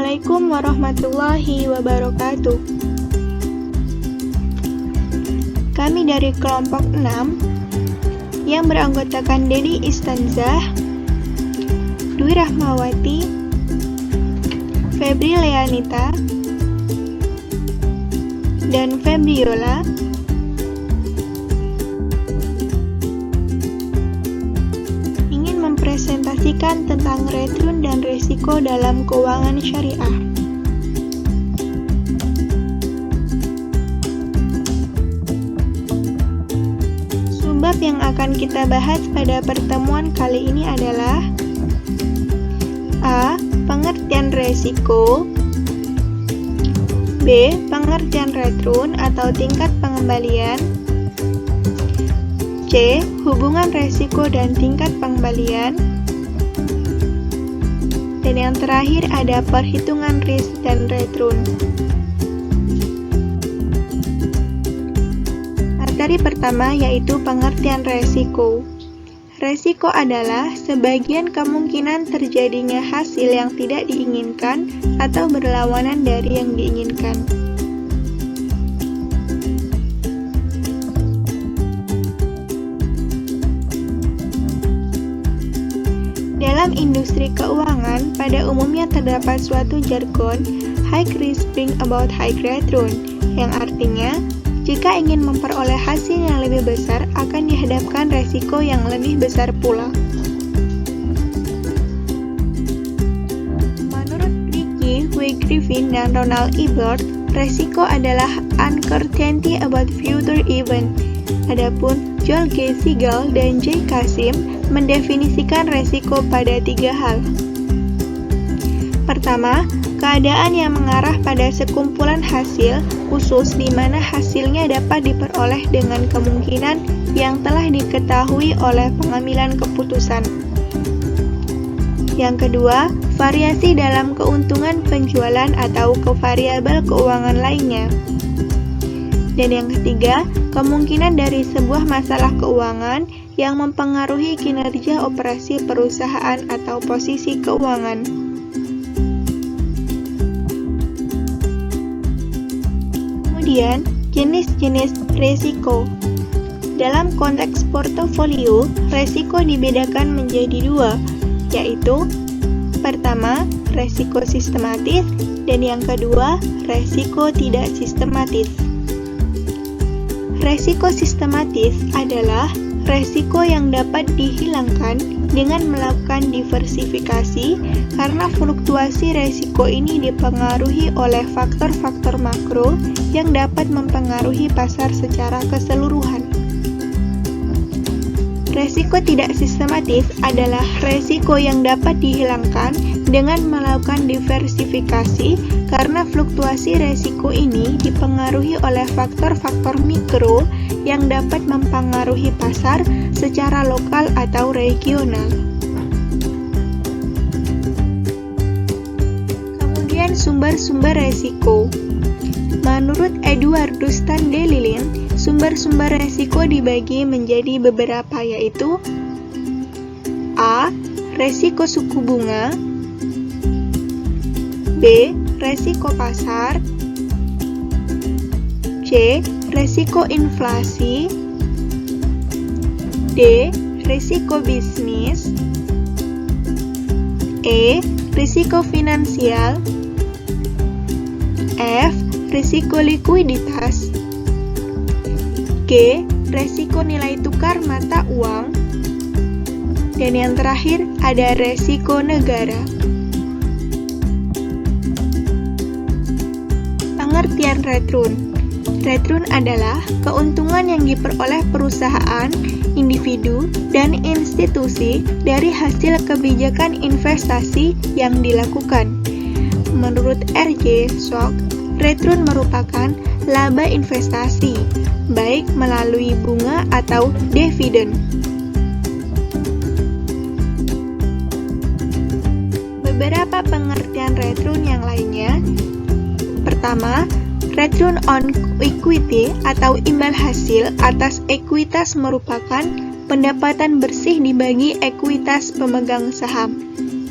Assalamualaikum warahmatullahi wabarakatuh. Kami dari kelompok 6 yang beranggotakan Dedi Istanzah, Dwi Rahmawati, Febri Leanita, dan Febriola ingin mempresentasikan tentang return dan resiko dalam keuangan syariah. Subbab yang akan kita bahas pada pertemuan kali ini adalah A. Pengertian resiko, B. Pengertian return atau tingkat pengembalian, C. Hubungan resiko dan tingkat pengembalian, dan yang terakhir ada perhitungan risk dan return. Materi pertama yaitu pengertian resiko. Resiko adalah sebagian kemungkinan terjadinya hasil yang tidak diinginkan atau berlawanan dari yang diinginkan. Dalam industri keuangan, pada umumnya terdapat suatu jargon high risk bring about high return, yang artinya jika ingin memperoleh hasil yang lebih besar, akan dihadapkan resiko yang lebih besar pula. Menurut Ricky W. Griffin dan Ronald E. Bird, resiko adalah uncertainty about future event. Adapun Joel G. Siegel dan J. Kasim mendefinisikan resiko pada 3 hal. Pertama, keadaan yang mengarah pada sekumpulan hasil khusus di mana hasilnya dapat diperoleh dengan kemungkinan yang telah diketahui oleh pengambilan keputusan. Yang kedua, variasi dalam keuntungan penjualan atau variabel keuangan lainnya. Dan yang ketiga, kemungkinan dari sebuah masalah keuangan yang mempengaruhi kinerja operasi perusahaan atau posisi keuangan. Kemudian, jenis-jenis risiko. Dalam konteks portofolio, risiko dibedakan menjadi 2, yaitu pertama, risiko sistematis, dan yang kedua, risiko tidak sistematis. Risiko sistematis adalah risiko yang dapat dihilangkan dengan melakukan diversifikasi karena fluktuasi risiko ini dipengaruhi oleh faktor-faktor makro yang dapat mempengaruhi pasar secara keseluruhan. Risiko tidak sistematis adalah risiko yang dapat dihilangkan dengan melakukan diversifikasi karena fluktuasi risiko ini dipengaruhi oleh faktor-faktor mikro yang dapat mempengaruhi pasar secara lokal atau regional. Kemudian sumber-sumber risiko. Menurut Eduardus Tandelilin, sumber-sumber risiko dibagi menjadi beberapa, yaitu A. Risiko suku bunga, B. Risiko pasar, C. Risiko inflasi, D. Risiko bisnis, E. Risiko finansial, F. Risiko likuiditas, G. Risiko nilai tukar mata uang, dan yang terakhir ada risiko negara. Pengertian return. Return adalah keuntungan yang diperoleh perusahaan, individu, dan institusi dari hasil kebijakan investasi yang dilakukan. Menurut R.J. Schock, return merupakan laba investasi, baik melalui bunga atau dividen. Beberapa pengertian return yang lainnya. Pertama, return on equity atau imbal hasil atas ekuitas merupakan pendapatan bersih dibagi ekuitas pemegang saham.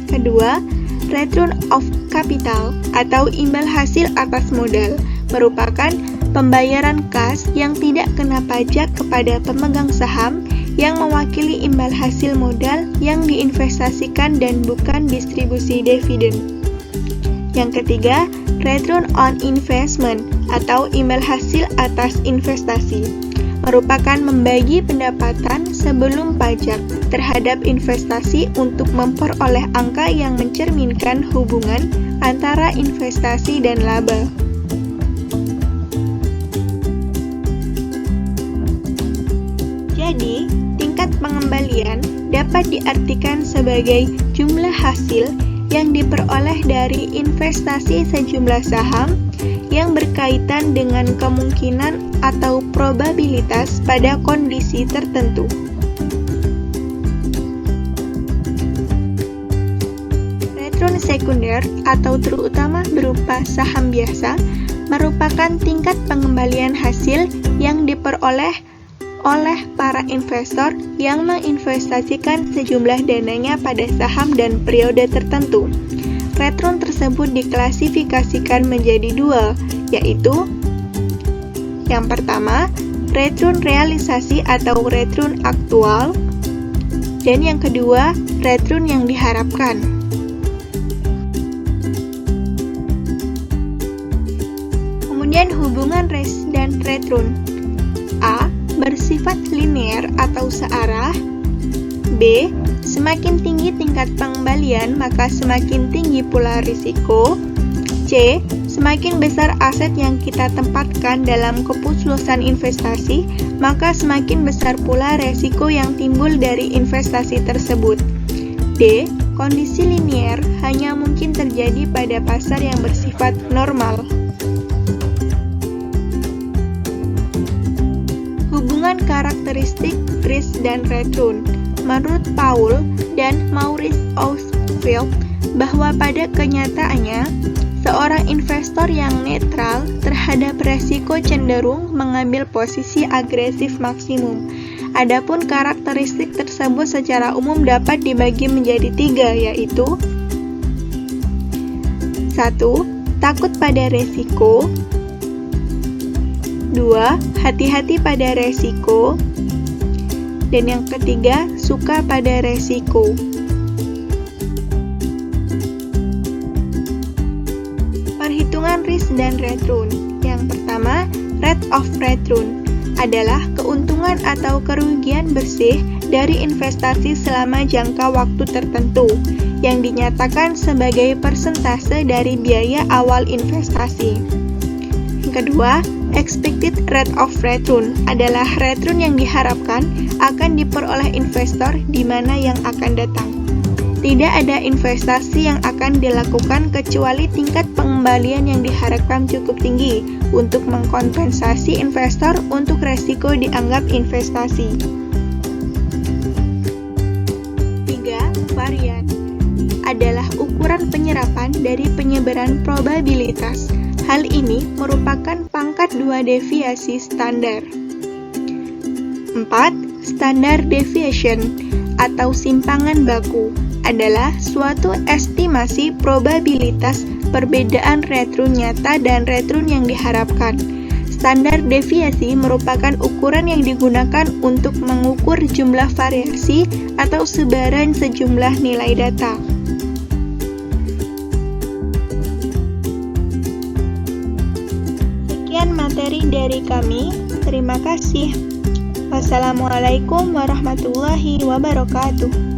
Kedua, Return of capital atau imbal hasil atas modal merupakan pembayaran kas yang tidak kena pajak kepada pemegang saham yang mewakili imbal hasil modal yang diinvestasikan dan bukan distribusi dividen. Yang ketiga, return on investment atau imbal hasil atas investasi merupakan membagi pendapatan sebelum pajak terhadap investasi untuk memperoleh angka yang mencerminkan hubungan antara investasi dan laba. Jadi, tingkat pengembalian dapat diartikan sebagai jumlah hasil yang diperoleh dari investasi sejumlah saham yang berkaitan dengan kemungkinan atau probabilitas pada kondisi tertentu. Return sekunder atau terutama berupa saham biasa merupakan tingkat pengembalian hasil yang diperoleh oleh para investor yang menginvestasikan sejumlah dananya pada saham dan periode tertentu. Return tersebut diklasifikasikan menjadi dua, yaitu yang pertama, return realisasi atau return aktual, dan yang kedua, return yang diharapkan. Kemudian hubungan res dan return. A. Bersifat linear atau searah. B. Semakin tinggi tingkat pengembalian, maka semakin tinggi pula risiko. C. Semakin besar aset yang kita tempatkan dalam keputusan investasi, maka semakin besar pula resiko yang timbul dari investasi tersebut. D. Kondisi linear hanya mungkin terjadi pada pasar yang bersifat normal. Hubungan karakteristik risk dan return. Menurut Paul dan Maurice Ausfeld, bahwa pada kenyataannya, seorang investor yang netral terhadap resiko cenderung mengambil posisi agresif maksimum. Adapun karakteristik tersebut secara umum dapat dibagi menjadi tiga, yaitu 1. Takut pada resiko. 2. Hati-hati pada resiko. Dan yang ketiga, suka pada resiko. Perhitungan risk dan return. Yang pertama, rate of return adalah keuntungan atau kerugian bersih dari investasi selama jangka waktu tertentu yang dinyatakan sebagai persentase dari biaya awal investasi. Yang kedua, expected rate of return adalah return yang diharapkan akan diperoleh investor di mana yang akan datang. Tidak ada investasi yang akan dilakukan kecuali tingkat pengembalian yang diharapkan cukup tinggi untuk mengkompensasi investor untuk resiko dianggap investasi. 3. Varian adalah ukuran penyerapan dari penyebaran probabilitas. Hal ini merupakan pangkat 2 deviasi standar. 4. Standard deviation atau simpangan baku adalah suatu estimasi probabilitas perbedaan return nyata dan return yang diharapkan. Standar deviasi merupakan ukuran yang digunakan untuk mengukur jumlah variasi atau sebaran sejumlah nilai data. Sekian materi dari kami. Terima kasih. Wassalamualaikum warahmatullahi wabarakatuh.